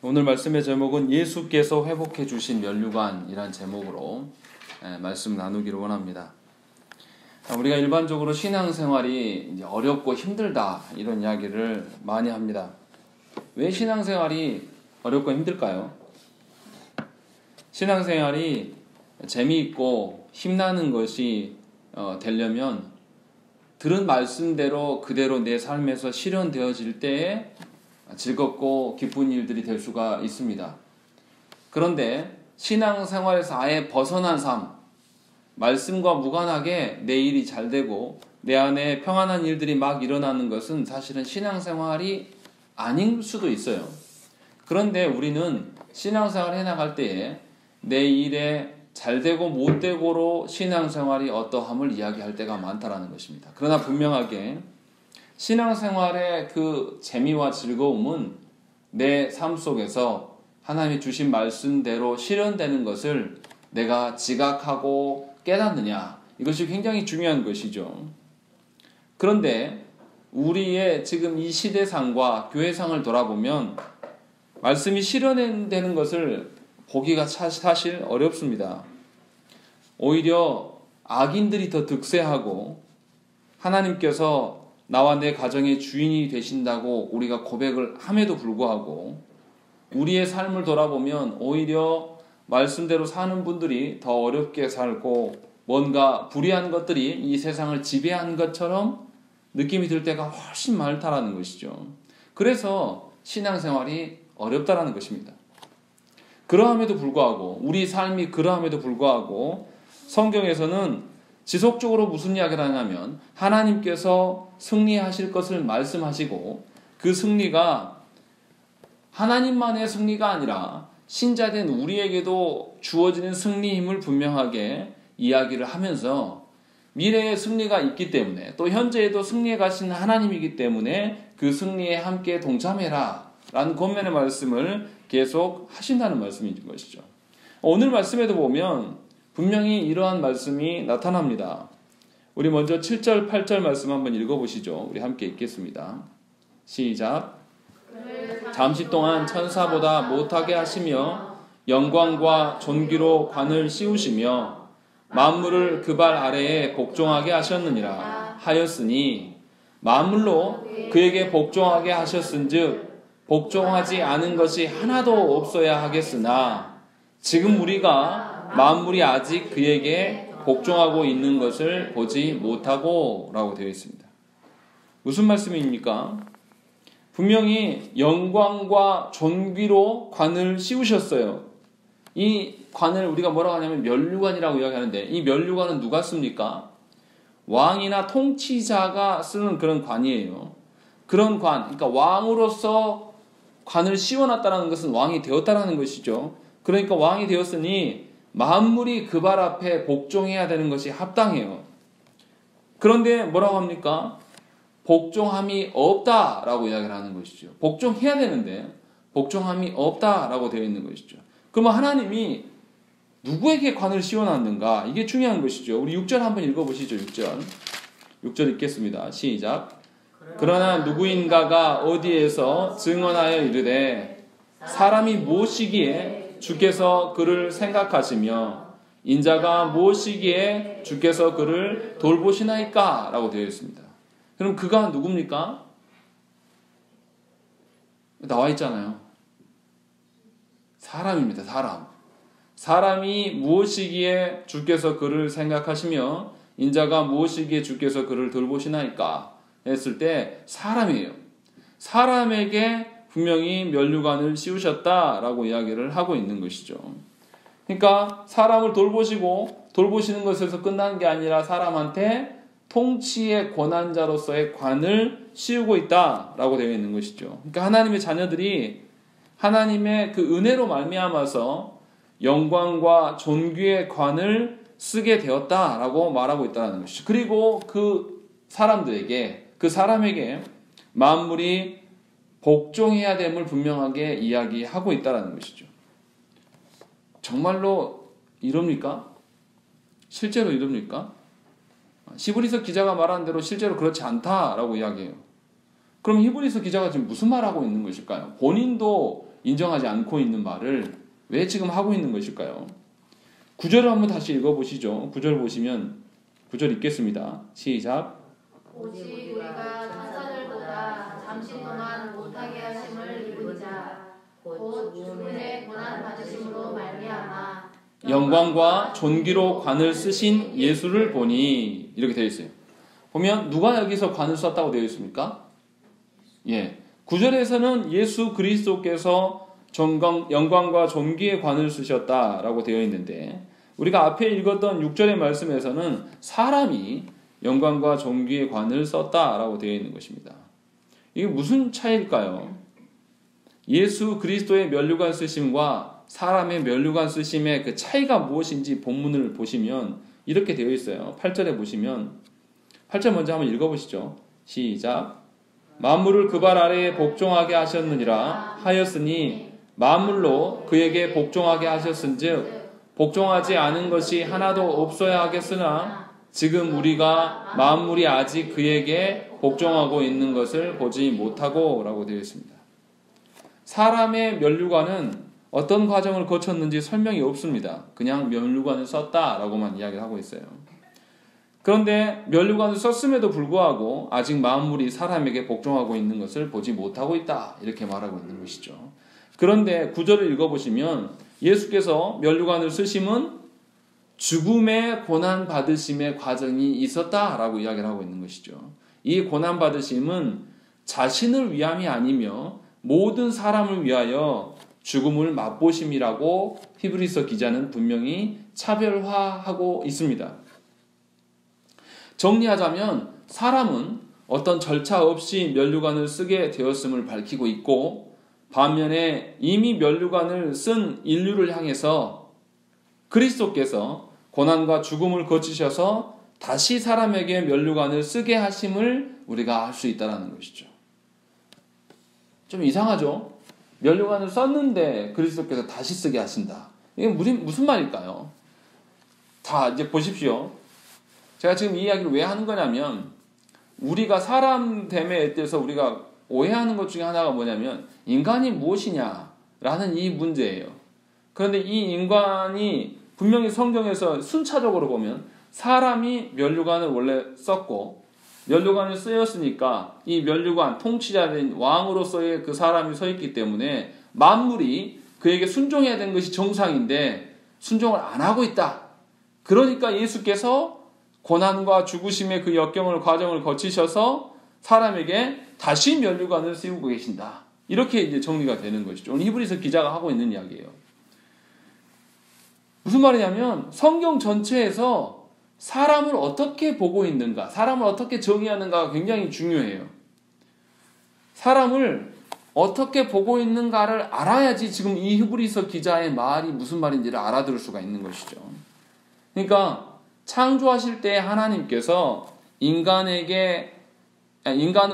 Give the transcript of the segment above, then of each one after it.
오늘 말씀의 제목은 예수께서 회복해 주신 면류관이란 제목으로 말씀 나누기를 원합니다. 우리가 일반적으로 신앙생활이 이제 어렵고 힘들다 이런 이야기를 많이 합니다. 왜 신앙생활이 어렵고 힘들까요? 신앙생활이 재미있고 힘나는 것이 되려면 들은 말씀대로 그대로 내 삶에서 실현되어질 때에 즐겁고 기쁜 일들이 될 수가 있습니다. 그런데 신앙생활에서 아예 벗어난 삶, 말씀과 무관하게 내 일이 잘 되고 내 안에 평안한 일들이 막 일어나는 것은 사실은 신앙생활이 아닐 수도 있어요. 그런데 우리는 신앙생활을 해나갈 때에 내 일에 잘 되고 못 되고로 신앙생활이 어떠함을 이야기할 때가 많다라는 것입니다. 그러나 분명하게 신앙생활의 그 재미와 즐거움은 내 삶 속에서 하나님이 주신 말씀대로 실현되는 것을 내가 지각하고 깨닫느냐, 이것이 굉장히 중요한 것이죠. 그런데 우리의 지금 이 시대상과 교회상을 돌아보면 말씀이 실현되는 것을 보기가 사실 어렵습니다. 오히려 악인들이 더 득세하고 하나님께서 나와 내 가정의 주인이 되신다고 우리가 고백을 함에도 불구하고 우리의 삶을 돌아보면 오히려 말씀대로 사는 분들이 더 어렵게 살고 뭔가 불의한 것들이 이 세상을 지배하는 것처럼 느낌이 들 때가 훨씬 많다라는 것이죠. 그래서 신앙생활이 어렵다라는 것입니다. 그러함에도 불구하고 우리 삶이 그러함에도 불구하고 성경에서는 지속적으로 무슨 이야기를 하냐면 하나님께서 승리하실 것을 말씀하시고 그 승리가 하나님만의 승리가 아니라 신자된 우리에게도 주어지는 승리임을 분명하게 이야기를 하면서 미래의 승리가 있기 때문에 또 현재에도 승리해 가시는 하나님이기 때문에 그 승리에 함께 동참해라 라는 권면의 말씀을 계속 하신다는 말씀인 것이죠. 오늘 말씀에도 보면 분명히 이러한 말씀이 나타납니다. 우리 먼저 7절, 8절 말씀 한번 읽어보시죠. 우리 함께 읽겠습니다. 시작. 잠시 동안 천사보다 못하게 하시며 영광과 존귀로 관을 씌우시며 만물을 그 발 아래에 복종하게 하셨느니라 하였으니 만물로 그에게 복종하게 하셨은즉 복종하지 않은 것이 하나도 없어야 하겠으나 지금 우리가 만물이 아직 그에게 복종하고 있는 것을 보지 못하고 라고 되어 있습니다. 무슨 말씀입니까? 분명히 영광과 존귀로 관을 씌우셨어요. 이 관을 우리가 뭐라고 하냐면 면류관이라고 이야기하는데 이 면류관은 누가 씁니까? 왕이나 통치자가 쓰는 그런 관이에요. 그런 관, 그러니까 왕으로서 관을 씌워놨다는 것은 왕이 되었다는 것이죠. 그러니까 왕이 되었으니 만물이 그 발 앞에 복종해야 되는 것이 합당해요. 그런데 뭐라고 합니까? 복종함이 없다라고 이야기를 하는 것이죠. 복종해야 되는데 복종함이 없다라고 되어 있는 것이죠. 그러면 하나님이 누구에게 관을 씌워놨는가? 이게 중요한 것이죠. 우리 6절 한번 읽어보시죠. 6절 읽겠습니다. 시작. 그러나 누구인가가 어디에서 증언하여 이르되 사람이 무엇이기에 주께서 그를 생각하시며 인자가 무엇이기에 주께서 그를 돌보시나이까? 라고 되어 있습니다. 그럼 그가 누굽니까? 나와 있잖아요. 사람입니다. 사람이 무엇이기에 주께서 그를 생각하시며 인자가 무엇이기에 주께서 그를 돌보시나이까? 했을 때 사람이에요. 사람에게 분명히 면류관을 씌우셨다라고 이야기를 하고 있는 것이죠. 그러니까 사람을 돌보시는 것에서 끝나는 게 아니라 사람한테 통치의 권한자로서의 관을 씌우고 있다라고 되어 있는 것이죠. 그러니까 하나님의 자녀들이 하나님의 그 은혜로 말미암아서 영광과 존귀의 관을 쓰게 되었다라고 말하고 있다는 것이죠. 그리고 그 사람에게 만물이 복종해야 됨을 분명하게 이야기하고 있다는 것이죠. 정말로 이럽니까? 실제로 이럽니까? 히브리서 기자가 말한 대로 실제로 그렇지 않다라고 이야기해요. 그럼 히브리서 기자가 지금 무슨 말하고 있는 것일까요? 본인도 인정하지 않고 있는 말을 왜 지금 하고 있는 것일까요? 9절을 한번 다시 읽어보시죠. 9절 보시면 9절 읽겠습니다. 시작. 오직 우리가 천사들보다 잠시 동안 못하게 하심을 입은 자 곧 죽음의 고난 받으심으로 말미암아 영광과 존귀로 관을 쓰신 예수를 보니 이렇게 되어 있어요. 보면 누가 여기서 관을 썼다고 되어 있습니까? 9절에서는 예수 그리스도께서 영광과 존귀의 관을 쓰셨다라고 되어 있는데 우리가 앞에 읽었던 6절의 말씀에서는 사람이 영광과 존귀의 관을 썼다라고 되어 있는 것입니다. 이게 무슨 차이일까요? 예수 그리스도의 면류관 쓰심과 사람의 면류관 쓰심의 그 차이가 무엇인지 본문을 보시면 이렇게 되어 있어요. 8절에 보시면 8절 먼저 한번 읽어보시죠. 시작. 만물을 그 발 아래에 복종하게 하셨느니라 하였으니 만물로 그에게 복종하게 하셨은즉 복종하지 않은 것이 하나도 없어야 하겠으나 지금 우리가 만물이 아직 그에게 복종하고 있는 것을 보지 못하고 라고 되어 있습니다. 사람의 면류관은 어떤 과정을 거쳤는지 설명이 없습니다. 그냥 면류관을 썼다라고만 이야기를 하고 있어요. 그런데 면류관을 썼음에도 불구하고 아직 만물이 사람에게 복종하고 있는 것을 보지 못하고 있다 이렇게 말하고 있는 것이죠. 그런데 9절을 읽어보시면 예수께서 면류관을 쓰심은 죽음의 고난 받으심의 과정이 있었다라고 이야기를 하고 있는 것이죠. 이 고난 받으심은 자신을 위함이 아니며 모든 사람을 위하여 죽음을 맛보심이라고 히브리서 기자는 분명히 차별화하고 있습니다. 정리하자면 사람은 어떤 절차 없이 면류관을 쓰게 되었음을 밝히고 있고 반면에 이미 면류관을 쓴 인류를 향해서 그리스도께서 고난과 죽음을 거치셔서 다시 사람에게 면류관을 쓰게 하심을 우리가 알 수 있다는 것이죠. 좀 이상하죠? 면류관을 썼는데 그리스도께서 다시 쓰게 하신다. 이게 무슨 말일까요? 자, 이제 보십시오. 제가 지금 이 이야기를 왜 하는 거냐면 우리가 사람됨에 대해서 우리가 오해하는 것 중에 하나가 뭐냐면 인간이 무엇이냐라는 이 문제예요. 그런데 이 인간이 분명히 성경에서 순차적으로 보면 사람이 면류관을 원래 썼고 면류관을 쓰였으니까 이 면류관 통치자인 왕으로서의 그 사람이 서 있기 때문에 만물이 그에게 순종해야 되는 것이 정상인데 순종을 안 하고 있다. 그러니까 예수께서 고난과 죽으심의 그 역경을 과정을 거치셔서 사람에게 다시 면류관을 씌우고 계신다. 이렇게 이제 정리가 되는 것이죠. 오늘 히브리서 기자가 하고 있는 이야기예요. 무슨 말이냐면 성경 전체에서 사람을 어떻게 보고 있는가, 사람을 어떻게 정의하는가가 굉장히 중요해요. 사람을 어떻게 보고 있는가를 알아야지 지금 이 히브리서 기자의 말이 무슨 말인지를 알아들을 수가 있는 것이죠. 그러니까 창조하실 때 하나님께서 인간을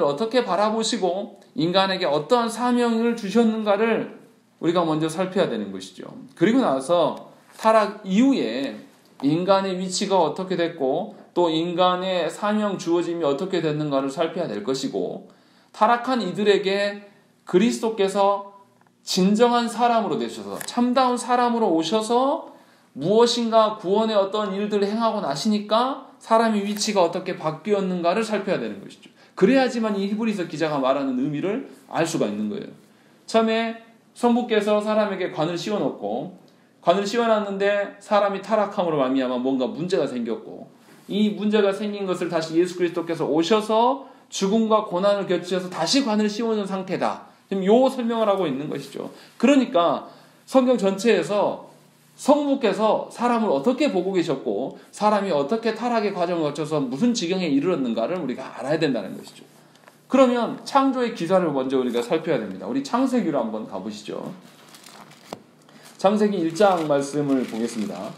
어떻게 바라보시고 인간에게 어떠한 사명을 주셨는가를 우리가 먼저 살펴야 되는 것이죠. 그리고 나서 타락 이후에 인간의 위치가 어떻게 됐고 또 인간의 사명 주어짐이 어떻게 됐는가를 살펴야 될 것이고 타락한 이들에게 그리스도께서 진정한 사람으로 되셔서 참다운 사람으로 오셔서 무엇인가 구원의 어떤 일들을 행하고 나시니까 사람의 위치가 어떻게 바뀌었는가를 살펴야 되는 것이죠. 그래야지만 이 히브리서 기자가 말하는 의미를 알 수가 있는 거예요. 처음에 성부께서 사람에게 관을 씌워놓고 관을 씌워놨는데 사람이 타락함으로 말미암아 뭔가 문제가 생겼고 이 문제가 생긴 것을 다시 예수 그리스도께서 오셔서 죽음과 고난을 겪으셔서 다시 관을 씌워놓은 상태다. 지금 요 설명을 하고 있는 것이죠. 그러니까 성경 전체에서 성부께서 사람을 어떻게 보고 계셨고 사람이 어떻게 타락의 과정을 거쳐서 무슨 지경에 이르렀는가를 우리가 알아야 된다는 것이죠. 그러면 창조의 기사를 먼저 우리가 살펴야 됩니다. 우리 창세기로 한번 가보시죠. 창세기 1장 말씀을 보겠습니다.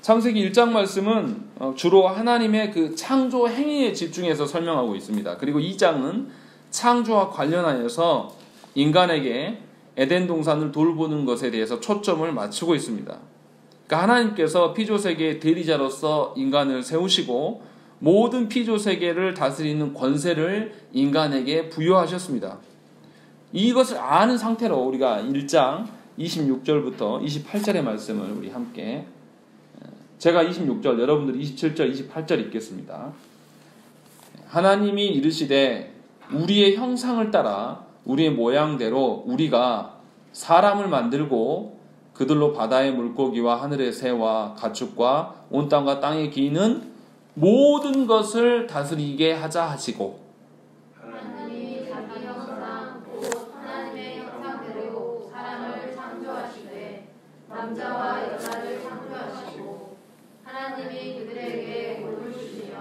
창세기 1장 말씀은 주로 하나님의 그 창조 행위에 집중해서 설명하고 있습니다. 그리고 2장은 창조와 관련하여서 인간에게 에덴 동산을 돌보는 것에 대해서 초점을 맞추고 있습니다. 그러니까 하나님께서 피조세계의 대리자로서 인간을 세우시고 모든 피조 세계를 다스리는 권세를 인간에게 부여하셨습니다. 이것을 아는 상태로 우리가 1장 26절부터 28절의 말씀을 우리 함께, 제가 26절, 여러분들이 27절, 28절 읽겠습니다. 하나님이 이르시되 우리의 형상을 따라 우리의 모양대로 우리가 사람을 만들고 그들로 바다의 물고기와 하늘의 새와 가축과 온 땅과 땅에 기는 모든 것을 다스리게 하자 하시고, 하나님이 자기 형상 곧 하나님의 형상대로 사람을 창조하시되 남자와 여자를 창조하시고 하나님이 그들에게 복을 주시며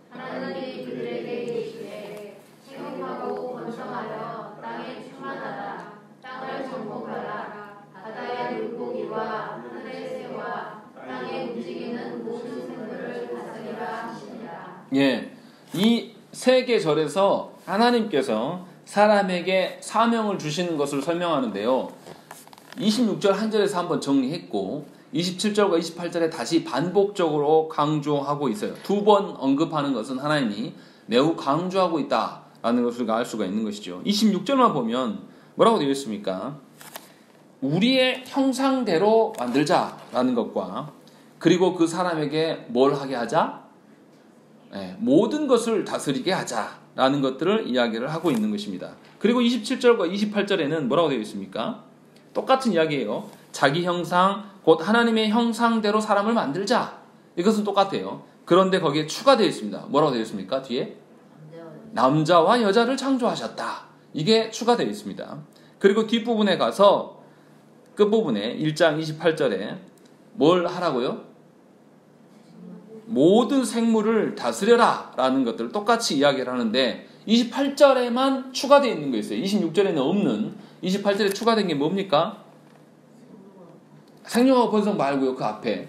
하나님이 그들에게 이르시되 생육하고 번성하여 땅에 충만하라. 땅을 정복하라. 바다의 물고기와 하늘의 새와 땅에 움직이는 모든 생물을 다스리라 하시니라. 예, 이 세계절에서 하나님께서 사람에게 사명을 주시는 것을 설명하는데요. 26절 한 절에서 한번 정리했고 27절과 28절에 다시 반복적으로 강조하고 있어요. 두 번 언급하는 것은 하나님이 매우 강조하고 있다라는 것을 알 수가 있는 것이죠. 26절만 보면 뭐라고 되어 있습니까? 우리의 형상대로 만들자라는 것과, 그리고 그 사람에게 뭘 하게 하자? 모든 것을 다스리게 하자라는 것들을 이야기를 하고 있는 것입니다. 그리고 27절과 28절에는 뭐라고 되어 있습니까? 똑같은 이야기예요. 자기 형상, 곧 하나님의 형상대로 사람을 만들자. 이것은 똑같아요. 그런데 거기에 추가되어 있습니다. 뭐라고 되어 있습니까? 뒤에? 남자와 여자를 창조하셨다. 이게 추가되어 있습니다. 그리고 뒷부분에 가서 끝부분에 1장 28절에 뭘 하라고요? 모든 생물을 다스려라 라는 것들을 똑같이 이야기를 하는데 28절에만 추가되어 있는 거 있어요. 26절에는 없는 28절에 추가된 게 뭡니까? 생육하고 번성 말고요. 그 앞에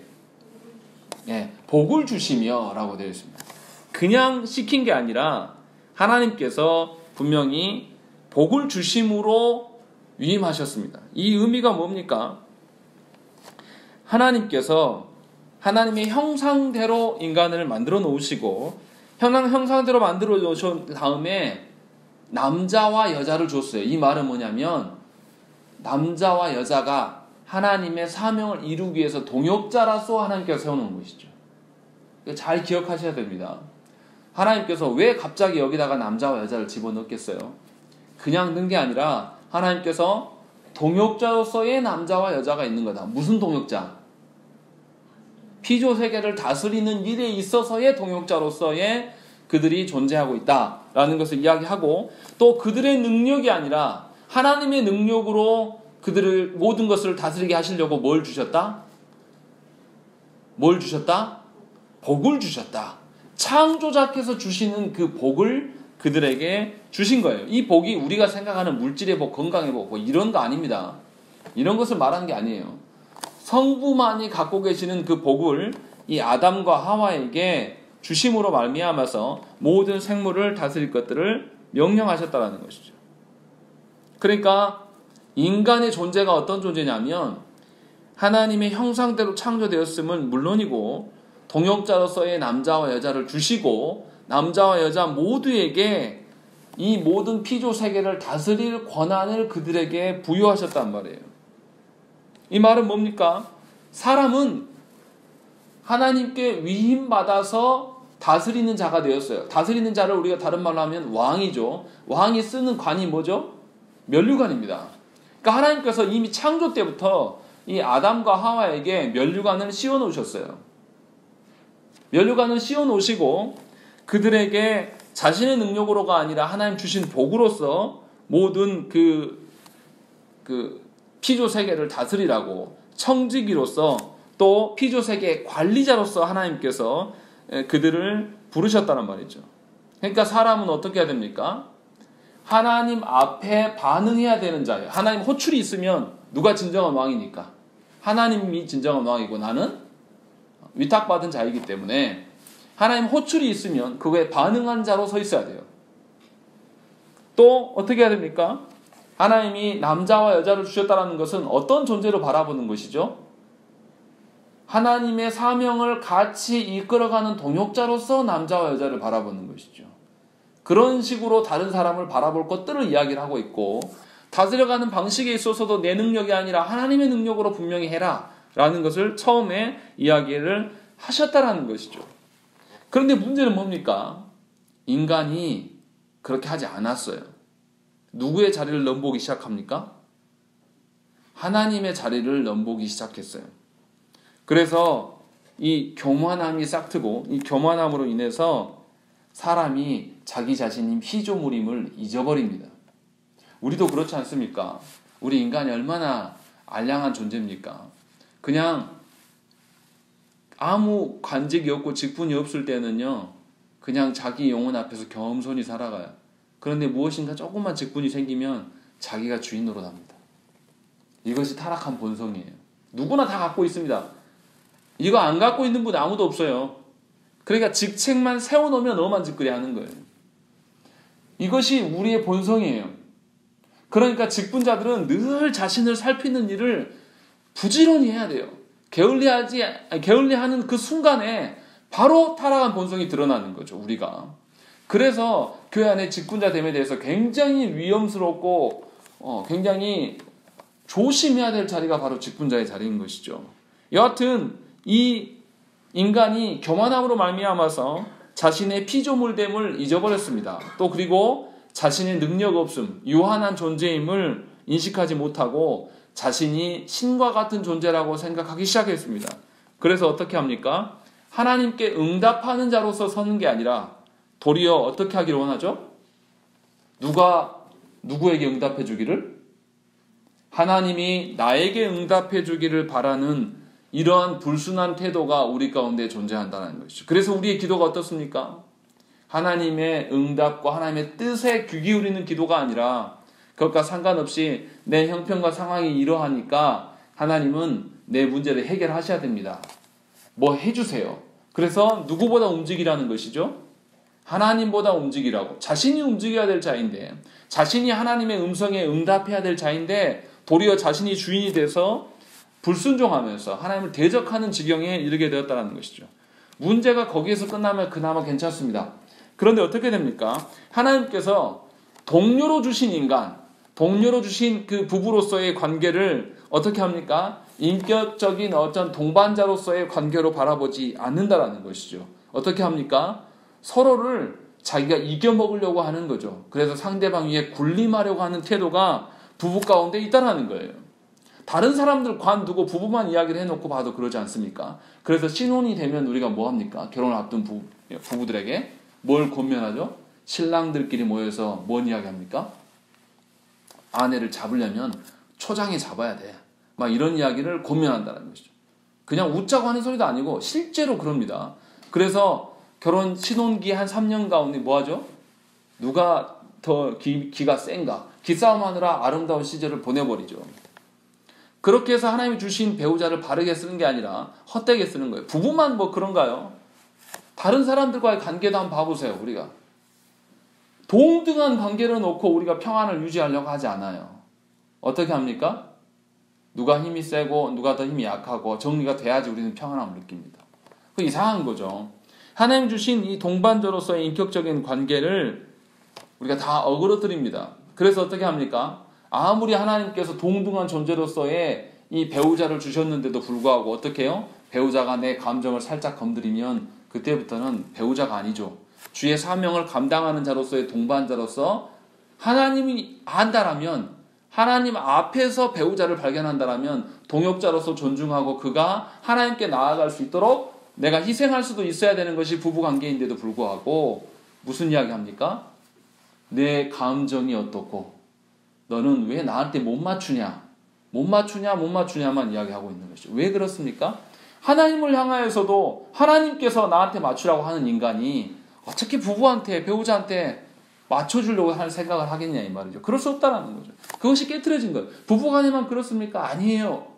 복을 주시며 라고 되어 있습니다. 그냥 시킨 게 아니라 하나님께서 분명히 복을 주심으로 위임하셨습니다. 이 의미가 뭡니까? 하나님께서 하나님의 형상대로 인간을 만들어 놓으시고 형상대로 만들어 놓으신 다음에 남자와 여자를 줬어요. 이 말은 뭐냐면 남자와 여자가 하나님의 사명을 이루기 위해서 동역자라서 하나님께서 세워놓은 것이죠. 잘 기억하셔야 됩니다. 하나님께서 왜 갑자기 여기다가 남자와 여자를 집어넣겠어요? 그냥 넣은 게 아니라 하나님께서 동역자로서의 남자와 여자가 있는 거다. 무슨 동역자? 피조 세계를 다스리는 일에 있어서의 동역자로서의 그들이 존재하고 있다라는 것을 이야기하고, 또 그들의 능력이 아니라 하나님의 능력으로 그들을 모든 것을 다스리게 하시려고 뭘 주셨다? 뭘 주셨다? 복을 주셨다. 창조자께서 주시는 그 복을 그들에게 주신 거예요. 이 복이 우리가 생각하는 물질의 복, 건강의 복, 뭐 이런 거 아닙니다. 이런 것을 말하는 게 아니에요. 성부만이 갖고 계시는 그 복을 이 아담과 하와에게 주심으로 말미암아서 모든 생물을 다스릴 것들을 명령하셨다라는 것이죠. 그러니까 인간의 존재가 어떤 존재냐면 하나님의 형상대로 창조되었음은 물론이고 동역자로서의 남자와 여자를 주시고 남자와 여자 모두에게 이 모든 피조 세계를 다스릴 권한을 그들에게 부여하셨단 말이에요. 이 말은 뭡니까? 사람은 하나님께 위임받아서 다스리는 자가 되었어요. 다스리는 자를 우리가 다른 말로 하면 왕이죠. 왕이 쓰는 관이 뭐죠? 면류관입니다. 그러니까 하나님께서 이미 창조 때부터 이 아담과 하와에게 면류관을 씌워 놓으셨어요. 면류관을 씌워 놓으시고 그들에게 자신의 능력으로가 아니라 하나님 주신 복으로서 모든 그 피조 세계를 다스리라고, 청지기로서 또 피조 세계의 관리자로서 하나님께서 그들을 부르셨다는 말이죠. 그러니까 사람은 어떻게 해야 됩니까? 하나님 앞에 반응해야 되는 자예요. 하나님 호출이 있으면 누가 진정한 왕이니까? 하나님이 진정한 왕이고 나는 위탁받은 자이기 때문에 하나님 호출이 있으면 그거에 반응한 자로 서 있어야 돼요. 또 어떻게 해야 됩니까? 하나님이 남자와 여자를 주셨다는 것은 어떤 존재로 바라보는 것이죠? 하나님의 사명을 같이 이끌어가는 동역자로서 남자와 여자를 바라보는 것이죠. 그런 식으로 다른 사람을 바라볼 것들을 이야기를 하고 있고, 다스려가는 방식에 있어서도 내 능력이 아니라 하나님의 능력으로 분명히 해라 라는 것을 처음에 이야기를 하셨다라는 것이죠. 그런데 문제는 뭡니까? 인간이 그렇게 하지 않았어요. 누구의 자리를 넘보기 시작합니까? 하나님의 자리를 넘보기 시작했어요. 그래서 이 교만함이 싹트고, 이 교만함으로 인해서 사람이 자기 자신이 피조물임을 잊어버립니다. 우리도 그렇지 않습니까? 우리 인간이 얼마나 알량한 존재입니까? 그냥 아무 관직이 없고 직분이 없을 때는요, 그냥 자기 영혼 앞에서 겸손히 살아가요. 그런데 무엇인가 조금만 직분이 생기면 자기가 주인 노릇합니다. 이것이 타락한 본성이에요. 누구나 다 갖고 있습니다. 이거 안 갖고 있는 분 아무도 없어요. 그러니까 직책만 세워놓으면 너만 짓거리 하는 거예요. 이것이 우리의 본성이에요. 그러니까 직분자들은 늘 자신을 살피는 일을 부지런히 해야 돼요. 게을리하는 그 순간에 바로 타락한 본성이 드러나는 거죠, 우리가. 그래서 교회 안에 직분자됨에 대해서 굉장히 위험스럽고 굉장히 조심해야 될 자리가 바로 직분자의 자리인 것이죠. 여하튼 이 인간이 교만함으로 말미암아서 자신의 피조물됨을 잊어버렸습니다. 또 그리고 자신의 능력 없음, 유한한 존재임을 인식하지 못하고 자신이 신과 같은 존재라고 생각하기 시작했습니다. 그래서 어떻게 합니까? 하나님께 응답하는 자로서 서는 게 아니라 도리어 어떻게 하기를 원하죠? 누가 누구에게 응답해 주기를? 하나님이 나에게 응답해 주기를 바라는 이러한 불순한 태도가 우리 가운데 존재한다는 것이죠. 그래서 우리의 기도가 어떻습니까? 하나님의 응답과 하나님의 뜻에 귀 기울이는 기도가 아니라 그것과 상관없이 내 형편과 상황이 이러하니까 하나님은 내 문제를 해결하셔야 됩니다. 뭐 해주세요. 그래서 누구보다 움직이라는 것이죠. 하나님보다 움직이라고. 자신이 움직여야 될 자인데, 자신이 하나님의 음성에 응답해야 될 자인데 도리어 자신이 주인이 돼서 불순종하면서 하나님을 대적하는 지경에 이르게 되었다는 것이죠. 문제가 거기에서 끝나면 그나마 괜찮습니다. 그런데 어떻게 됩니까? 하나님께서 동료로 주신 인간, 동료로 주신 그 부부로서의 관계를 어떻게 합니까? 인격적인 어떤 동반자로서의 관계로 바라보지 않는다라는 것이죠. 어떻게 합니까? 서로를 자기가 이겨먹으려고 하는 거죠. 그래서 상대방 위에 군림하려고 하는 태도가 부부 가운데 있다라는 거예요. 다른 사람들 관두고 부부만 이야기를 해놓고 봐도 그러지 않습니까? 그래서 신혼이 되면 우리가 뭐 합니까? 결혼을 앞둔 부부들에게 뭘 권면하죠? 신랑들끼리 모여서 뭔 이야기 합니까? 아내를 잡으려면 초장에 잡아야 돼. 막 이런 이야기를 권면한다는 것이죠. 그냥 웃자고 하는 소리도 아니고 실제로 그럽니다. 그래서 결혼 신혼기 한 3년 가운데 뭐 하죠? 누가 더 기가 센가? 기싸움하느라 아름다운 시절을 보내버리죠. 그렇게 해서 하나님이 주신 배우자를 바르게 쓰는 게 아니라 헛되게 쓰는 거예요. 부부만 뭐 그런가요? 다른 사람들과의 관계도 한번 봐보세요. 우리가 동등한 관계를 놓고 우리가 평안을 유지하려고 하지 않아요. 어떻게 합니까? 누가 힘이 세고 누가 더 힘이 약하고 정리가 돼야지 우리는 평안함을 느낍니다. 그 이상한 거죠. 하나님 주신 이 동반자로서의 인격적인 관계를 우리가 다 어그러뜨립니다. 그래서 어떻게 합니까? 아무리 하나님께서 동등한 존재로서의 이 배우자를 주셨는데도 불구하고 어떻게 해요? 배우자가 내 감정을 살짝 건드리면 그때부터는 배우자가 아니죠. 주의 사명을 감당하는 자로서의 동반자로서 하나님이 안다라면, 하나님 앞에서 배우자를 발견한다라면 동역자로서 존중하고 그가 하나님께 나아갈 수 있도록 내가 희생할 수도 있어야 되는 것이 부부관계인데도 불구하고 무슨 이야기 합니까? 내 감정이 어떻고 너는 왜 나한테 못 맞추냐만 이야기하고 있는 것이죠. 왜 그렇습니까? 하나님을 향하여서도 하나님께서 나한테 맞추라고 하는 인간이 어떻게 부부한테, 배우자한테 맞춰주려고 하는 생각을 하겠냐 이 말이죠. 그럴 수 없다는 거죠. 그것이 깨트려진 거예요. 부부간에만 그렇습니까? 아니에요.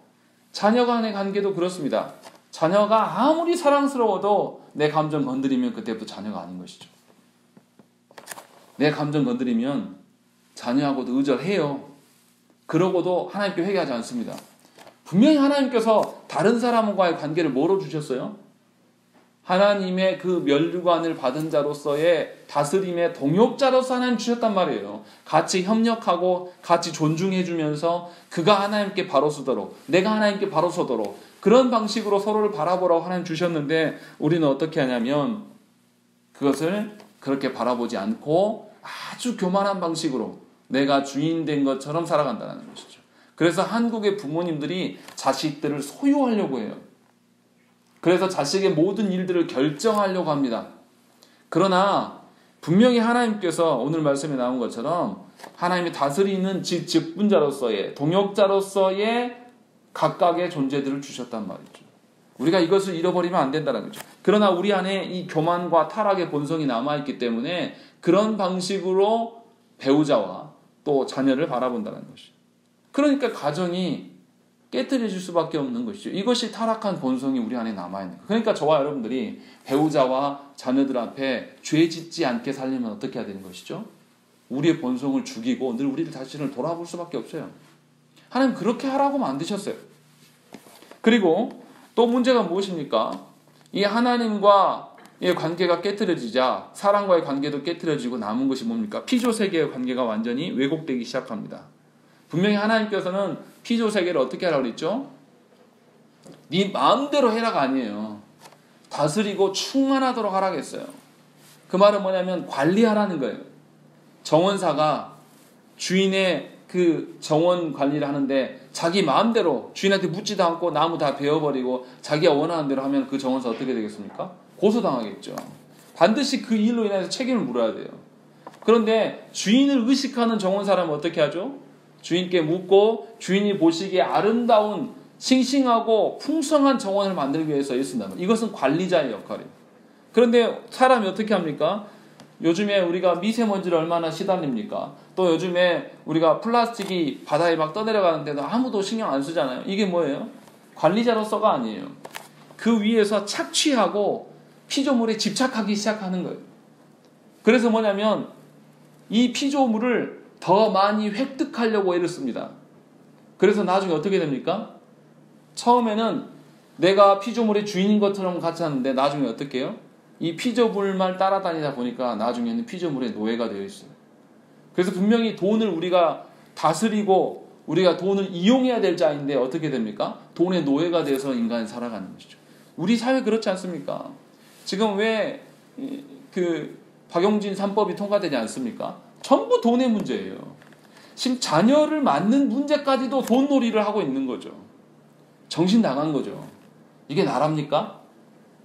자녀간의 관계도 그렇습니다. 자녀가 아무리 사랑스러워도 내 감정 건드리면 그때부터 자녀가 아닌 것이죠. 내 감정 건드리면 자녀하고도 의절해요. 그러고도 하나님께 회개하지 않습니다. 분명히 하나님께서 다른 사람과의 관계를 뭐로 주셨어요? 하나님의 그 면류관을 받은 자로서의 다스림의 동역자로서 하나님 주셨단 말이에요. 같이 협력하고 같이 존중해주면서 그가 하나님께 바로 서도록, 내가 하나님께 바로 서도록 그런 방식으로 서로를 바라보라고 하나님 주셨는데 우리는 어떻게 하냐면 그것을 그렇게 바라보지 않고 아주 교만한 방식으로 내가 주인 된 것처럼 살아간다는 것이죠. 그래서 한국의 부모님들이 자식들을 소유하려고 해요. 그래서 자식의 모든 일들을 결정하려고 합니다. 그러나 분명히 하나님께서 오늘 말씀에 나온 것처럼 하나님이 다스리는 직분자로서의 동역자로서의 각각의 존재들을 주셨단 말이죠. 우리가 이것을 잃어버리면 안 된다는 거죠. 그러나 우리 안에 이 교만과 타락의 본성이 남아있기 때문에 그런 방식으로 배우자와 또 자녀를 바라본다는 것이죠. 그러니까 가정이 깨뜨려질 수밖에 없는 것이죠. 이것이 타락한 본성이 우리 안에 남아있는 거예요. 그러니까 저와 여러분들이 배우자와 자녀들 앞에 죄 짓지 않게 살려면 어떻게 해야 되는 것이죠? 우리의 본성을 죽이고 늘 우리 자신을 돌아볼 수밖에 없어요. 하나님 그렇게 하라고 만드셨어요. 그리고 또 문제가 무엇입니까? 이 하나님과의 관계가 깨뜨려지자 사람과의 관계도 깨뜨려지고 남은 것이 뭡니까? 피조세계의 관계가 완전히 왜곡되기 시작합니다. 분명히 하나님께서는 피조세계를 어떻게 하라고 그랬죠? 네 마음대로 해라가 아니에요. 다스리고 충만하도록 하라고 했어요. 그 말은 뭐냐면 관리하라는 거예요. 정원사가 주인의 그 정원 관리를 하는데 자기 마음대로 주인한테 묻지도 않고 나무 다 베어버리고 자기가 원하는 대로 하면 그 정원사 어떻게 되겠습니까? 고소당하겠죠. 반드시 그 일로 인해서 책임을 물어야 돼요. 그런데 주인을 의식하는 정원사라면 어떻게 하죠? 주인께 묻고 주인이 보시기에 아름다운 싱싱하고 풍성한 정원을 만들기 위해서 애쓴다면 이것은 관리자의 역할이에요. 그런데 사람이 어떻게 합니까? 요즘에 우리가 미세먼지를 얼마나 시달립니까? 또 요즘에 우리가 플라스틱이 바다에 막 떠내려가는데도 아무도 신경 안 쓰잖아요. 이게 뭐예요? 관리자로서가 아니에요. 그 위에서 착취하고 피조물에 집착하기 시작하는 거예요. 그래서 뭐냐면 이 피조물을 더 많이 획득하려고 애를 씁니다. 그래서 나중에 어떻게 됩니까? 처음에는 내가 피조물의 주인인 것처럼 같이 하는데 나중에 어떻게 해요? 이 피조물만 따라다니다 보니까 나중에는 피조물의 노예가 되어 있어요. 그래서 분명히 돈을 우리가 다스리고 우리가 돈을 이용해야 될 자인데 어떻게 됩니까? 돈의 노예가 돼서 인간이 살아가는 것이죠. 우리 사회 그렇지 않습니까? 지금 왜 그 박용진 3법이 통과되지 않습니까? 전부 돈의 문제예요. 지금 자녀를 낳는 문제까지도 돈놀이를 하고 있는 거죠. 정신 나간 거죠. 이게 나랍니까?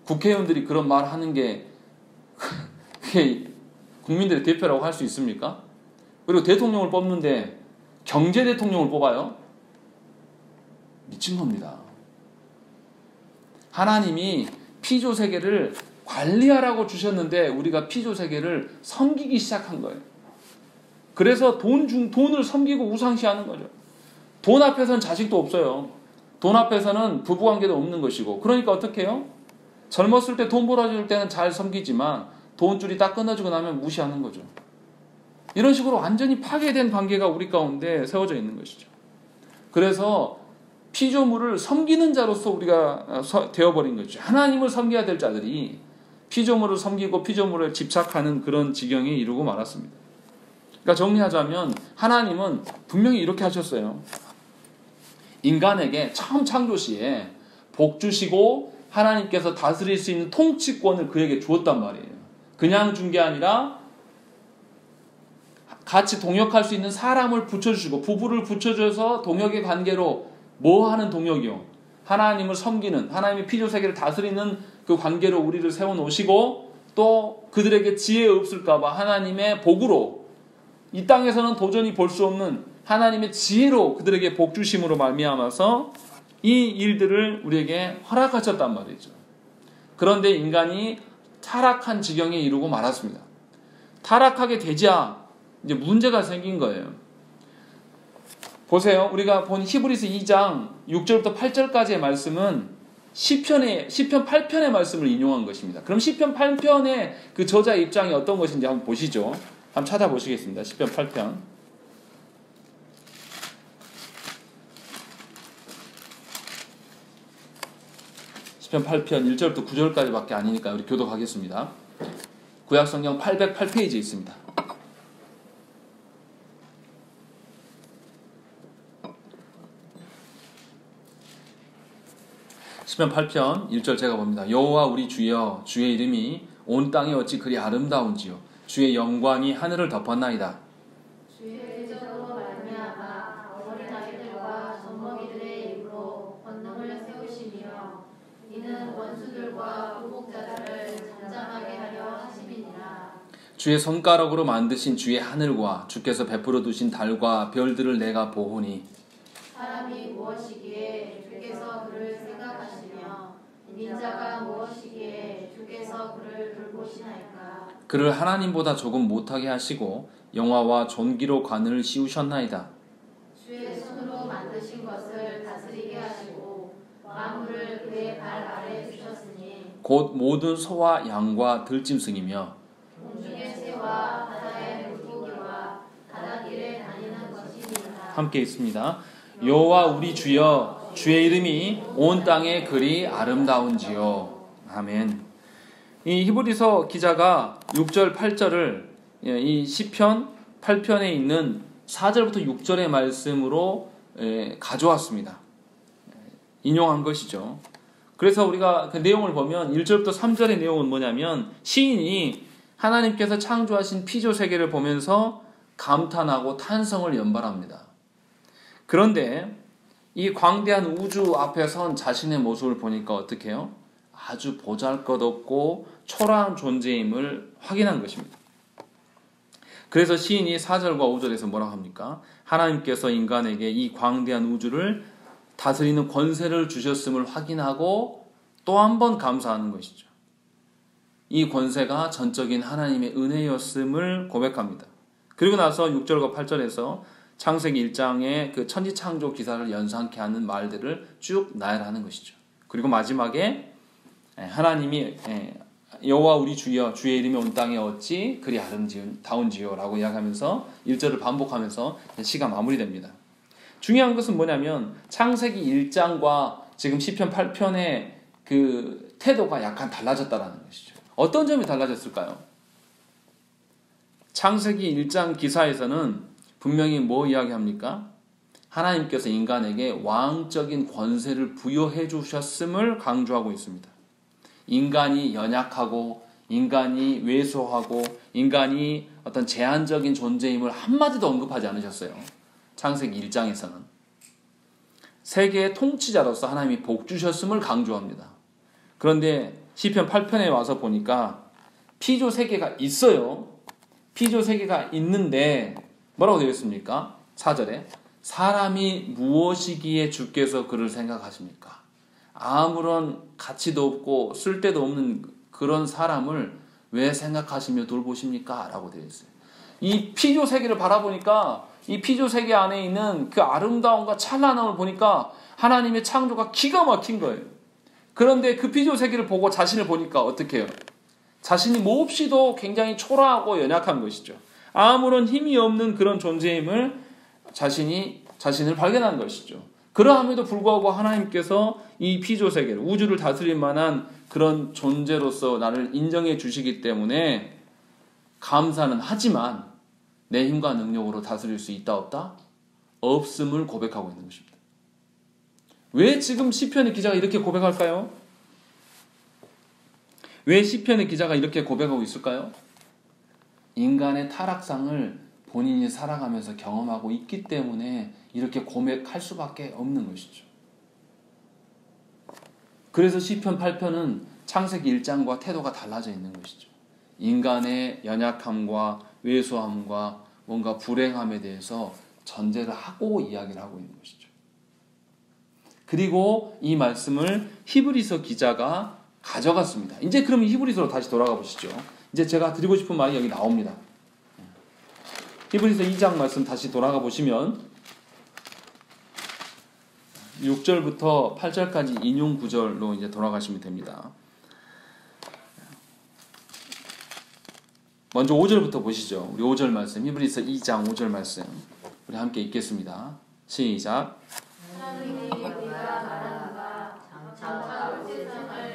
국회의원들이 그런 말 하는 게 그게 국민들의 대표라고 할 수 있습니까? 그리고 대통령을 뽑는데 경제 대통령을 뽑아요? 미친 겁니다. 하나님이 피조세계를 관리하라고 주셨는데 우리가 피조세계를 섬기기 시작한 거예요. 그래서 돈을 섬기고 우상시하는 거죠. 돈 앞에서는 자식도 없어요. 돈 앞에서는 부부관계도 없는 것이고 그러니까 어떻게 해요? 젊었을 때 돈 벌어줄 때는 잘 섬기지만 돈줄이 딱 끊어지고 나면 무시하는 거죠. 이런 식으로 완전히 파괴된 관계가 우리 가운데 세워져 있는 것이죠. 그래서 피조물을 섬기는 자로서 우리가 되어버린 거죠. 하나님을 섬겨야 될 자들이 피조물을 섬기고 피조물을 집착하는 그런 지경에 이르고 말았습니다. 그러니까 정리하자면 하나님은 분명히 이렇게 하셨어요. 인간에게 처음 창조 시에 복 주시고 하나님께서 다스릴 수 있는 통치권을 그에게 주었단 말이에요. 그냥 준 게 아니라 같이 동역할 수 있는 사람을 붙여주시고 부부를 붙여줘서 동역의 관계로 뭐 하는 동역이요? 하나님을 섬기는 하나님의 피조세계를 다스리는 그 관계로 우리를 세워놓으시고 또 그들에게 지혜 없을까 봐 하나님의 복으로 이 땅에서는 도저히 볼 수 없는 하나님의 지혜로 그들에게 복 주심으로 말미암아서 이 일들을 우리에게 허락하셨단 말이죠. 그런데 인간이 타락한 지경에 이르고 말았습니다. 타락하게 되자 이제 문제가 생긴 거예요. 보세요. 우리가 본 히브리서 2장 6절부터 8절까지의 말씀은 시편 8편의 말씀을 인용한 것입니다. 그럼 시편 8편의 그 저자의 입장이 어떤 것인지 한번 보시죠. 한번 찾아보시겠습니다. 시편 8편. 시편 8편 1절부터 9절까지밖에 아니니까 우리 교독하겠습니다. 구약성경 808페이지에 있습니다. 시편 8편 1절 제가 봅니다. 여호와 우리 주여, 주의 이름이 온 땅에 어찌 그리 아름다운지요. 주의 영광이 하늘을 덮었나이다. 주의 대적으로 말미암아 어린 아이들과 젖먹이들의 입으로 권능을 세우시며 이는 원수들과 보복자들을 잠잠하게 하려 하심이니라. 주의 손가락으로 만드신 주의 하늘과 주께서 베풀어 두신 달과 별들을 내가 보오니 사람이 무엇이기에 주께서 그를 생각하시며 인자가 무엇이기에 주께서 그를 돌보시나이까. 그를 하나님보다 조금 못하게 하시고 영화와 존귀로 관을 씌우셨나이다. 주의 손으로 만드신 것을 다스리게 하시고 만물을 그의 발 아래 두셨으니 곧 모든 소와 양과 들짐승이며 공중의 새와 바다의 물고기와 바닷길에 다니는 것이니라. 함께 있습니다. 여호와 우리 주여, 주의 이름이 온 땅에 그리 아름다운지요. 아멘. 이 히브리서 기자가 6절 8절을 이 시편 8편에 있는 4절부터 6절의 말씀으로 가져왔습니다. 인용한 것이죠. 그래서 우리가 그 내용을 보면 1절부터 3절의 내용은 뭐냐면 시인이 하나님께서 창조하신 피조 세계를 보면서 감탄하고 탄성을 연발합니다. 그런데 이 광대한 우주 앞에 선 자신의 모습을 보니까 어떻게 해요? 아주 보잘것없고 초라한 존재임을 확인한 것입니다. 그래서 시인이 4절과 5절에서 뭐라고 합니까? 하나님께서 인간에게 이 광대한 우주를 다스리는 권세를 주셨음을 확인하고 또 한 번 감사하는 것이죠. 이 권세가 전적인 하나님의 은혜였음을 고백합니다. 그리고 나서 6절과 8절에서 창세기 1장의 그 천지창조 기사를 연상케 하는 말들을 쭉 나열하는 것이죠. 그리고 마지막에 하나님이 여호와 우리 주여, 주의 이름이 온 땅에 어찌 그리 아름다운지요 라고 이야기하면서 1절을 반복하면서 시가 마무리됩니다. 중요한 것은 뭐냐면 창세기 1장과 지금 시편 8편의 그 태도가 약간 달라졌다는 것이죠. 어떤 점이 달라졌을까요? 창세기 1장 기사에서는 분명히 뭐 이야기합니까? 하나님께서 인간에게 왕적인 권세를 부여해 주셨음을 강조하고 있습니다. 인간이 연약하고 인간이 왜소하고 인간이 어떤 제한적인 존재임을 한마디도 언급하지 않으셨어요. 창세기 1장에서는. 세계의 통치자로서 하나님이 복 주셨음을 강조합니다. 그런데 시편 8편에 와서 보니까 피조 세계가 있어요. 피조 세계가 있는데 뭐라고 되어 있습니까? 4절에 사람이 무엇이기에 주께서 그를 생각하십니까? 아무런 가치도 없고 쓸데도 없는 그런 사람을 왜 생각하시며 돌보십니까? 라고 되어 있어요. 이 피조 세계를 바라보니까 이 피조 세계 안에 있는 그 아름다움과 찬란함을 보니까 하나님의 창조가 기가 막힌 거예요. 그런데 그 피조 세계를 보고 자신을 보니까 어떻게 해요? 자신이 몹시도 굉장히 초라하고 연약한 것이죠. 아무런 힘이 없는 그런 존재임을 자신을 발견한 것이죠. 그러함에도 불구하고 하나님께서 이 피조 세계를, 우주를 다스릴 만한 그런 존재로서 나를 인정해 주시기 때문에 감사는 하지만 내 힘과 능력으로 다스릴 수 있다 없다? 없음을 고백하고 있는 것입니다. 왜 지금 시편의 기자가 이렇게 고백할까요? 왜 시편의 기자가 이렇게 고백하고 있을까요? 인간의 타락상을 본인이 살아가면서 경험하고 있기 때문에 이렇게 고백할 수밖에 없는 것이죠. 그래서 시편 8편은 창세기 1장과 태도가 달라져 있는 것이죠. 인간의 연약함과 왜소함과 뭔가 불행함에 대해서 전제를 하고 이야기를 하고 있는 것이죠. 그리고 이 말씀을 히브리서 기자가 가져갔습니다. 이제 그럼 히브리서로 다시 돌아가 보시죠. 이제 제가 드리고 싶은 말이 여기 나옵니다. 히브리서 2장 말씀 다시 돌아가 보시면 6절부터 8절까지 인용 구절로 이제 돌아가시면 됩니다. 먼저 5절부터 보시죠. 우리 5절 말씀, 히브리서 2장 5절 말씀 우리 함께 읽겠습니다. 시작. 하나님이 우리가 말하는 바 장차 올 세상을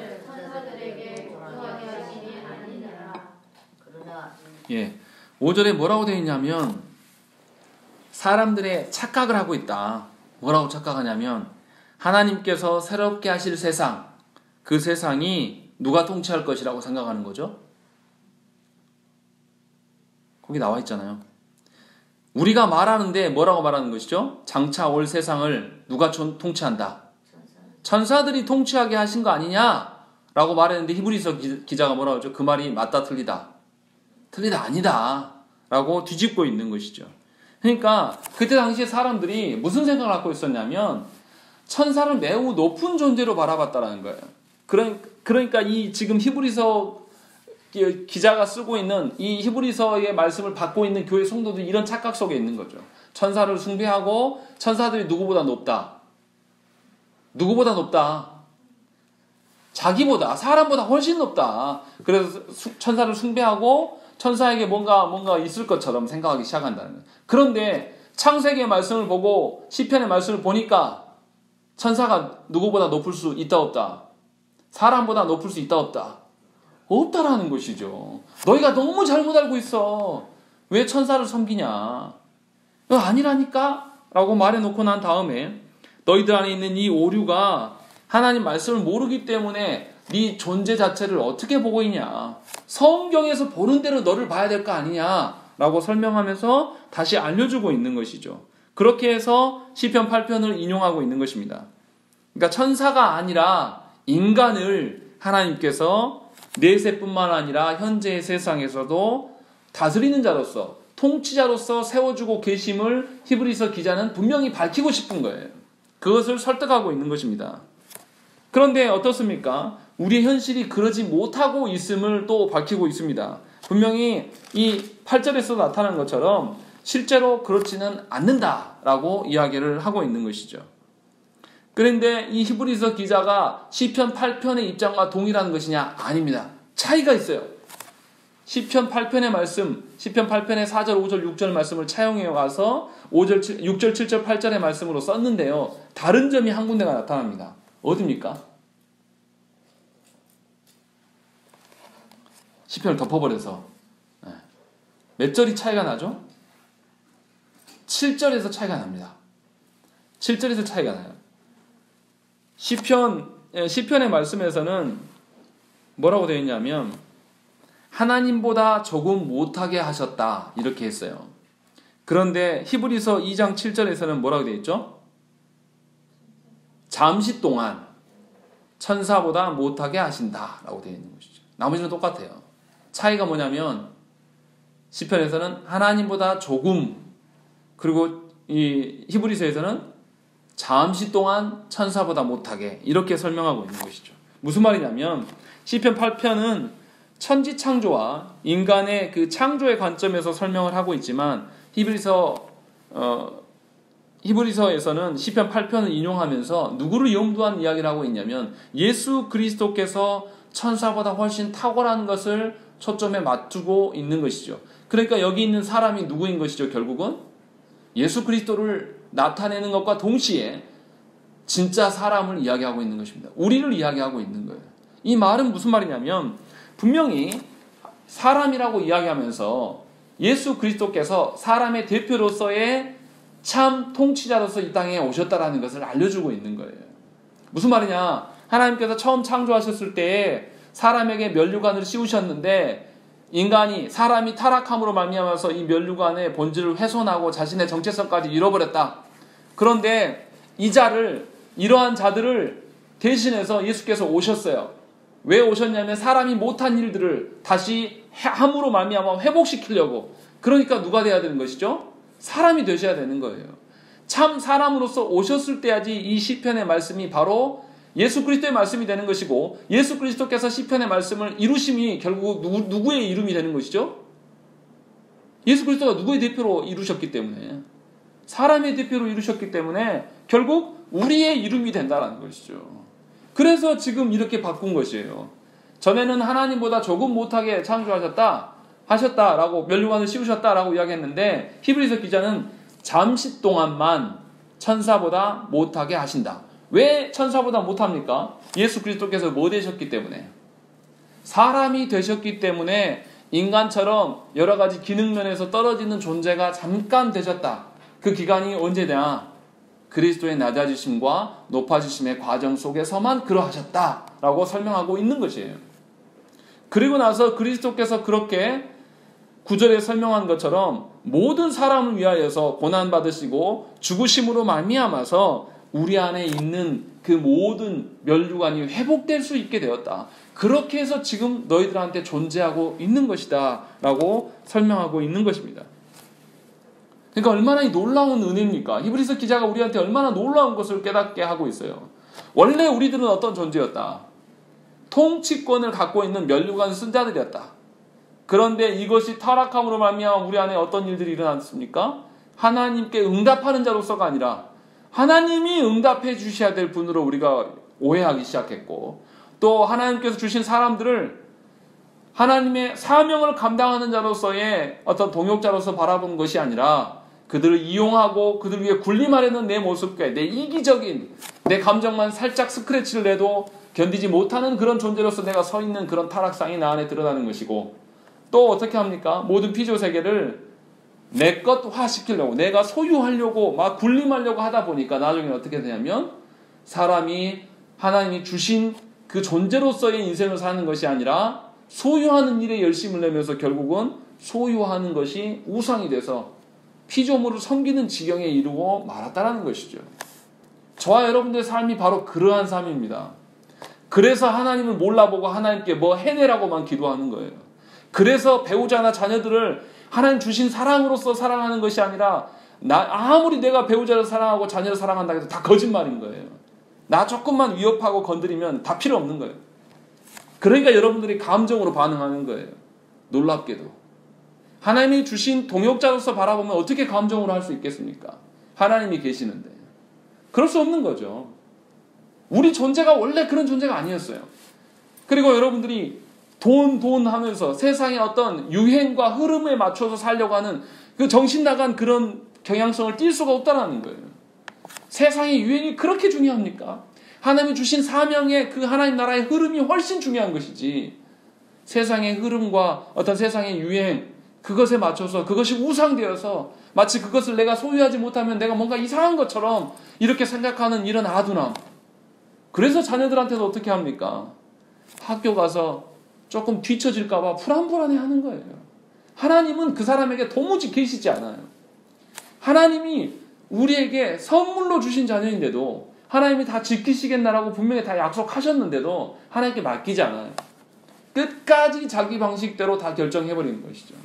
예. 5절에 뭐라고 되어 있냐면 사람들의 착각을 하고 있다. 뭐라고 착각하냐면 하나님께서 새롭게 하실 세상, 그 세상이 누가 통치할 것이라고 생각하는 거죠. 거기 나와 있잖아요. 우리가 말하는데 뭐라고 말하는 것이죠? 장차 올 세상을 누가 통치한다? 천사들이 통치하게 하신 거 아니냐라고 말했는데 히브리서 기자가 뭐라고 하죠? 그 말이 맞다 틀리다. 틀리다 아니다 라고 뒤집고 있는 것이죠. 그러니까 그때 당시에 사람들이 무슨 생각을 갖고 있었냐면 천사를 매우 높은 존재로 바라봤다라는 거예요. 그러니까 이 지금 히브리서 기자가 쓰고 있는 이 히브리서의 말씀을 받고 있는 교회 성도들이 이런 착각 속에 있는 거죠. 천사를 숭배하고 천사들이 누구보다 높다. 누구보다 높다. 자기보다, 사람보다 훨씬 높다. 그래서 천사를 숭배하고 천사에게 뭔가 있을 것처럼 생각하기 시작한다는 거예요. 그런데 창세기의 말씀을 보고 시편의 말씀을 보니까 천사가 누구보다 높을 수 있다 없다. 사람보다 높을 수 있다 없다. 없다라는 것이죠. 너희가 너무 잘못 알고 있어. 왜 천사를 섬기냐. 아니라니까? 라고 말해놓고 난 다음에 너희들 안에 있는 이 오류가 하나님 말씀을 모르기 때문에 네 존재 자체를 어떻게 보고 있냐. 성경에서 보는 대로 너를 봐야 될 거 아니냐 라고 설명하면서 다시 알려주고 있는 것이죠. 그렇게 해서 시편 8편을 인용하고 있는 것입니다. 그러니까 천사가 아니라 인간을 하나님께서 내세뿐만 아니라 현재의 세상에서도 다스리는 자로서 통치자로서 세워주고 계심을 히브리서 기자는 분명히 밝히고 싶은 거예요. 그것을 설득하고 있는 것입니다. 그런데 어떻습니까? 우리의 현실이 그러지 못하고 있음을 또 밝히고 있습니다. 분명히 이 8절에서 나타난 것처럼 실제로 그렇지는 않는다라고 이야기를 하고 있는 것이죠. 그런데 이 히브리서 기자가 시편 8편의 입장과 동일한 것이냐? 아닙니다. 차이가 있어요. 시편 8편의 말씀, 시편 8편의 4절, 5절, 6절 말씀을 차용해 와서 6절, 7절, 8절의 말씀으로 썼는데요. 다른 점이 한 군데가 나타납니다. 어디입니까? 시편을 덮어버려서 몇 절이 차이가 나죠? 7절에서 차이가 납니다. 7절에서 차이가 나요. 시편의 말씀에서는 뭐라고 되어 있냐면 하나님보다 조금 못하게 하셨다 이렇게 했어요. 그런데 히브리서 2장 7절에서는 뭐라고 되어 있죠? 잠시 동안 천사보다 못하게 하신다 라고 되어 있는 것이죠. 나머지는 똑같아요. 차이가 뭐냐면 시편에서는 하나님보다 조금, 그리고 이 히브리서에서는 잠시 동안 천사보다 못하게 이렇게 설명하고 있는 것이죠. 무슨 말이냐면 시편 8편은 천지 창조와 인간의 그 창조의 관점에서 설명을 하고 있지만 히브리서에서는 시편 8편을 인용하면서 누구를 염두한 이야기를 하고 있냐면 예수 그리스도께서 천사보다 훨씬 탁월한 것을 초점에 맞추고 있는 것이죠. 그러니까 여기 있는 사람이 누구인 것이죠? 결국은 예수 그리스도를 나타내는 것과 동시에 진짜 사람을 이야기하고 있는 것입니다. 우리를 이야기하고 있는 거예요. 이 말은 무슨 말이냐면 분명히 사람이라고 이야기하면서 예수 그리스도께서 사람의 대표로서의 참 통치자로서 이 땅에 오셨다라는 것을 알려주고 있는 거예요. 무슨 말이냐? 하나님께서 처음 창조하셨을 때에 사람에게 면류관을 씌우셨는데 사람이 타락함으로 말미암아서 이 면류관의 본질을 훼손하고 자신의 정체성까지 잃어버렸다. 그런데 이러한 자들을 대신해서 예수께서 오셨어요. 왜 오셨냐면 사람이 못한 일들을 다시 함으로 말미암아 회복시키려고. 그러니까 누가 돼야 되는 것이죠? 사람이 되셔야 되는 거예요. 참 사람으로서 오셨을 때야지 이 시편의 말씀이 바로 예수 그리스도의 말씀이 되는 것이고, 예수 그리스도께서 시편의 말씀을 이루심이 결국 누구의 이름이 되는 것이죠? 예수 그리스도가 누구의 대표로 이루셨기 때문에, 사람의 대표로 이루셨기 때문에 결국 우리의 이름이 된다는 것이죠. 그래서 지금 이렇게 바꾼 것이에요. 전에는 하나님보다 조금 못하게 하셨다라고 면류관을 씌우셨다라고 이야기했는데 히브리서 기자는 잠시 동안만 천사보다 못하게 하신다. 왜 천사보다 못합니까? 예수 그리스도께서 뭐 되셨기 때문에? 사람이 되셨기 때문에 인간처럼 여러 가지 기능 면에서 떨어지는 존재가 잠깐 되셨다. 그 기간이 언제냐? 그리스도의 낮아지심과 높아지심의 과정 속에서만 그러하셨다라고 설명하고 있는 것이에요. 그리고 나서 그리스도께서 그렇게 9절에 설명한 것처럼 모든 사람을 위하여서 고난받으시고 죽으심으로 말미암아서 우리 안에 있는 그 모든 면류관이 회복될 수 있게 되었다. 그렇게 해서 지금 너희들한테 존재하고 있는 것이다 라고 설명하고 있는 것입니다. 그러니까 얼마나 놀라운 은혜입니까? 히브리서 기자가 우리한테 얼마나 놀라운 것을 깨닫게 하고 있어요. 원래 우리들은 어떤 존재였다? 통치권을 갖고 있는 면류관 쓴자들이었다. 그런데 이것이 타락함으로 말미암아 우리 안에 어떤 일들이 일어났습니까? 하나님께 응답하는 자로서가 아니라 하나님이 응답해 주셔야 될 분으로 우리가 오해하기 시작했고, 또 하나님께서 주신 사람들을 하나님의 사명을 감당하는 자로서의 어떤 동역자로서 바라본 것이 아니라 그들을 이용하고 그들 위해 군림하려는 내 모습과 내 이기적인 내 감정만 살짝 스크래치를 내도 견디지 못하는 그런 존재로서 내가 서 있는 그런 타락상이 나 안에 드러나는 것이고, 또 어떻게 합니까? 모든 피조 세계를 내 것화 시키려고, 내가 소유하려고 막 군림하려고 하다 보니까 나중에 어떻게 되냐면 사람이 하나님이 주신 그 존재로서의 인생을 사는 것이 아니라 소유하는 일에 열심을 내면서 결국은 소유하는 것이 우상이 돼서 피조물을 섬기는 지경에 이르고 말았다라는 것이죠. 저와 여러분들의 삶이 바로 그러한 삶입니다. 그래서 하나님을 몰라보고 하나님께 뭐 해내라고만 기도하는 거예요. 그래서 배우자나 자녀들을 하나님 주신 사랑으로서 사랑하는 것이 아니라 아무리 내가 배우자를 사랑하고 자녀를 사랑한다 해도 다 거짓말인 거예요. 나 조금만 위협하고 건드리면 다 필요 없는 거예요. 그러니까 여러분들이 감정으로 반응하는 거예요. 놀랍게도. 하나님이 주신 동역자로서 바라보면 어떻게 감정으로 할 수 있겠습니까? 하나님이 계시는데. 그럴 수 없는 거죠. 우리 존재가 원래 그런 존재가 아니었어요. 그리고 여러분들이 돈 하면서 세상의 어떤 유행과 흐름에 맞춰서 살려고 하는 그 정신 나간 그런 경향성을 띌 수가 없다는 거예요. 세상의 유행이 그렇게 중요합니까? 하나님이 주신 사명의 그 하나님 나라의 흐름이 훨씬 중요한 것이지, 세상의 흐름과 어떤 세상의 유행, 그것에 맞춰서 그것이 우상되어서 마치 그것을 내가 소유하지 못하면 내가 뭔가 이상한 것처럼 이렇게 생각하는 이런 아둔함. 그래서 자녀들한테도 어떻게 합니까? 학교 가서 조금 뒤처질까 봐 불안불안해 하는 거예요. 하나님은 그 사람에게 도무지 계시지 않아요. 하나님이 우리에게 선물로 주신 자녀인데도 하나님이 다 지키시겠나라고 분명히 다 약속하셨는데도 하나님께 맡기지 않아요. 끝까지 자기 방식대로 다 결정해버리는 것이죠.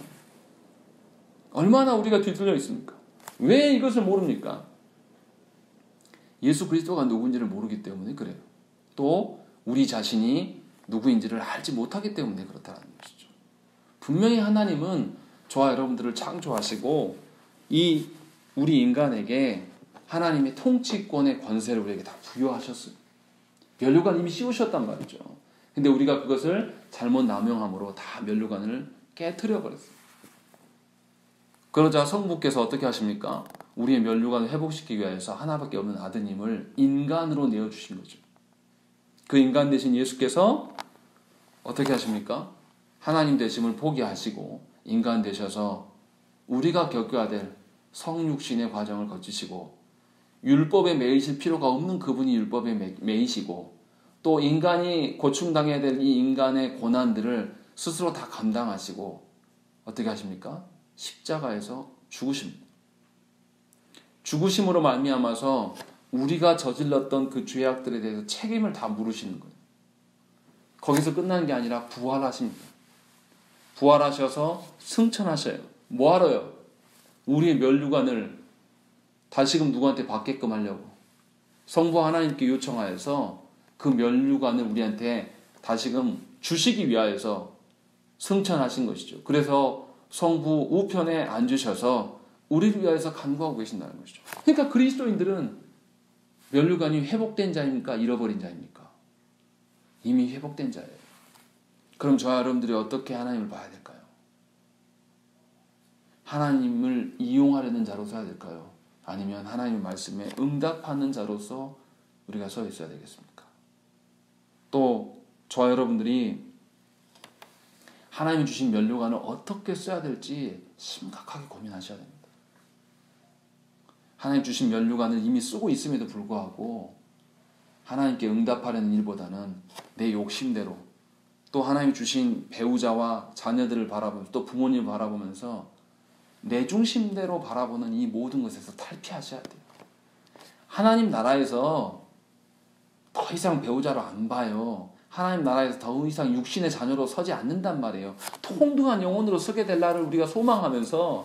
얼마나 우리가 뒤틀려 있습니까? 왜 이것을 모릅니까? 예수 그리스도가 누구인지를 모르기 때문에 그래요. 또 우리 자신이 누구인지를 알지 못하기 때문에 그렇다는 것이죠. 분명히 하나님은 저와 여러분들을 창조하시고 이 우리 인간에게 하나님의 통치권의 권세를 우리에게 다 부여하셨어요. 면류관 이미 씌우셨단 말이죠. 근데 우리가 그것을 잘못 남용함으로 다 면류관을 깨트려 버렸어요. 그러자 성부께서 어떻게 하십니까? 우리의 면류관을 회복시키기 위해서 하나밖에 없는 아드님을 인간으로 내어주신 거죠. 그 인간 대신 예수께서 어떻게 하십니까? 하나님 되심을 포기하시고 인간 되셔서 우리가 겪어야 될 성육신의 과정을 거치시고, 율법에 매이실 필요가 없는 그분이 율법에 매이시고, 또 인간이 고충당해야 될 이 인간의 고난들을 스스로 다 감당하시고 어떻게 하십니까? 십자가에서 죽으십니다. 죽으심으로 말미암아서 우리가 저질렀던 그 죄악들에 대해서 책임을 다 물으시는 거예요. 거기서 끝나는 게 아니라 부활하십니다. 부활하셔서 승천하셔요. 뭐하러요? 우리의 면류관을 다시금 누구한테 받게끔 하려고 성부 하나님께 요청하여서 그 면류관을 우리한테 다시금 주시기 위하여서 승천하신 것이죠. 그래서 성부 우편에 앉으셔서 우리를 위하여서 간구하고 계신다는 것이죠. 그러니까 그리스도인들은 면류관이 회복된 자입니까? 잃어버린 자입니까? 이미 회복된 자예요. 그럼 저와 여러분들이 어떻게 하나님을 봐야 될까요? 하나님을 이용하려는 자로서 해야 될까요? 아니면 하나님의 말씀에 응답하는 자로서 우리가 서 있어야 되겠습니까? 또 저와 여러분들이 하나님이 주신 면류관을 어떻게 써야 될지 심각하게 고민하셔야 됩니다. 하나님 주신 면류관을 이미 쓰고 있음에도 불구하고 하나님께 응답하려는 일보다는 내 욕심대로, 또 하나님이 주신 배우자와 자녀들을 바라보면서, 또 부모님을 바라보면서 내 중심대로 바라보는 이 모든 것에서 탈피하셔야 돼요. 하나님 나라에서 더 이상 배우자로 안 봐요. 하나님 나라에서 더 이상 육신의 자녀로 서지 않는단 말이에요. 통등한 영혼으로 서게 될 날을 우리가 소망하면서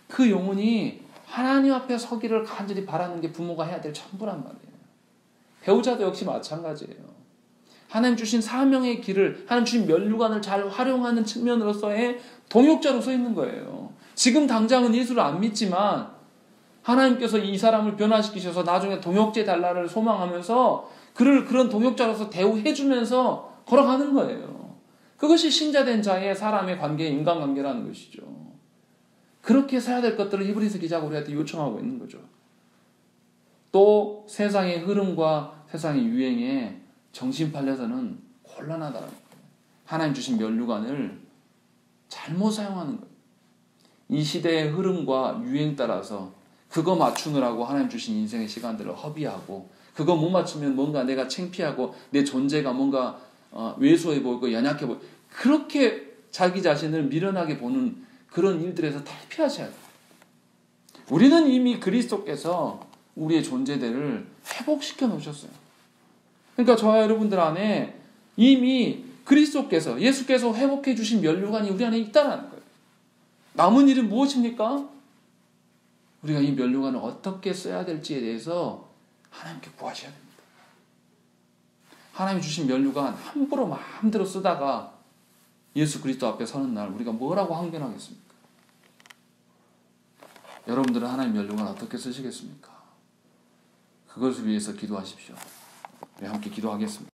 그 영혼이 하나님 앞에 서기를 간절히 바라는 게 부모가 해야 될 전부란 말이에요. 배우자도 역시 마찬가지예요. 하나님 주신 사명의 길을, 하나님 주신 면류관을 잘 활용하는 측면으로서의 동역자로 서 있는 거예요. 지금 당장은 예수를 안 믿지만 하나님께서 이 사람을 변화시키셔서 나중에 동역제 달라를 소망하면서 그를 그런 동역자로서 대우해주면서 걸어가는 거예요. 그것이 신자된 자의 사람의 관계, 인간관계라는 것이죠. 그렇게 서야 될 것들을 히브리서 기자가 우리한테 요청하고 있는 거죠. 또 세상의 흐름과 세상의 유행에 정신 팔려서는 곤란하다는 거예요. 하나님 주신 면류관을 잘못 사용하는 거예요. 이 시대의 흐름과 유행 따라서 그거 맞추느라고 하나님 주신 인생의 시간들을 허비하고, 그거 못 맞추면 뭔가 내가 창피하고 내 존재가 뭔가 왜소해 보이고 연약해 보이고, 그렇게 자기 자신을 미련하게 보는 그런 일들에서 탈피하셔야 돼요. 우리는 이미 그리스도께서 우리의 존재들을 회복시켜 놓으셨어요. 그러니까 저와 여러분들 안에 이미 그리스도께서, 예수께서 회복해 주신 면류관이 우리 안에 있다는 거예요. 남은 일은 무엇입니까? 우리가 이 면류관을 어떻게 써야 될지에 대해서 하나님께 구하셔야 됩니다. 하나님이 주신 면류관 함부로 마음대로 쓰다가 예수 그리스도 앞에 서는 날 우리가 뭐라고 항변하겠습니까? 여러분들은 하나님 면류관 어떻게 쓰시겠습니까? 그것을 위해서 기도하십시오. 우리 함께 기도하겠습니다.